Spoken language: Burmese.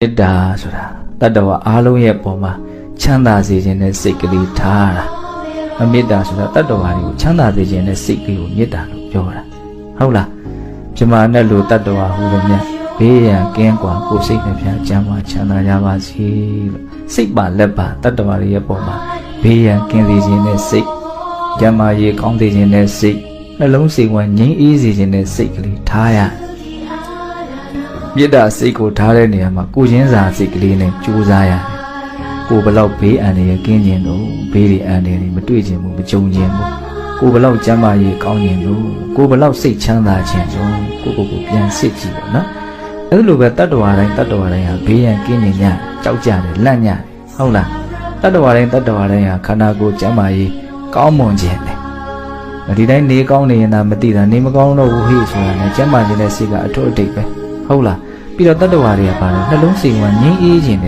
မေတ္တာဆိုတာတတ္တဝါအားလုံးရဲ့ပုံမှာချမ်းသာစေခြင်းနဲ့စိတ်ကလေးထားတာမေတ္တာဆိုတာတတ္တဝါတွေကိုချမ်းသာစေခြင်းနဲ့စိတ်ကလေးကိုမေတ္တာလို့ပြောတာဟုတ်လားပြမနဲ့လူတတ္တဝါဟူသည်မြတ်ဘေးရန်ကင်းကွာကိုယ်စိတ်နဲ့ပြန်ကျမ်းမာချမ်းသာကြပါစေလို့စိတ်ပါလက်ပါတတ္တဝါတွေရဲ့ပုံမှာဘေးရန်ကင်းစေခြင်းနဲ့စိတ်ကျမ်းမာရေးကောင်းစေခြင်းနဲ့စိတ်နှလုံးစိတ်ဝမ်းငြိမ်းအေးစေခြင်းနဲ့စိတ်ကလေးထားရမေတ္တာစိတ်ကိုထားတဲ့နေရာမှာကိုချင်းစာစိတ်ကလေးနဲ့ကြိုးစားရတယ်ကိုဘလောက်ဘေးအန္တရာယ်ကင်းခြင်းလို့ဘေးတွေအန္တရာယ်တွေမတွေ့ခြင်းဘူးမကြုံခြင်းဘူးကိုဘလောက်ကျမ်းမာရေးကောင်းခြင်းလို့ကိုဘလောက်စိတ်ချမ်းသာခြင်းလို့ကိုပြန်စစ်ကြည့်ပါနော်အဲ့လိုပဲတတ္တဝါတိုင်းဟာဘေးရန်ကင်းခြင်းညကြောက်ကြတယ်လန့်ညတယ်ဟုတ်လားတတ္တဝါတိုင်းဟာခန္ဓာကိုယ်ကျမ်းမာရေးကောင်းမွန်ခြင်းတယ်ဒီတိုင်းနေကောင်းနေရင်သာမသိတာနေမကောင်းတော့ဘူးဟိဆိုတာနဲ့ကျမ်းမာခြင်းနဲ့စိတ်ကအထွတ်အထိပ်ပဲဟုတ်လားပြီးတော့တတ္တဝါတွေကပါလဲနှလုံးစိတ်ဝမ်းငြိမ်းအေးခြင်း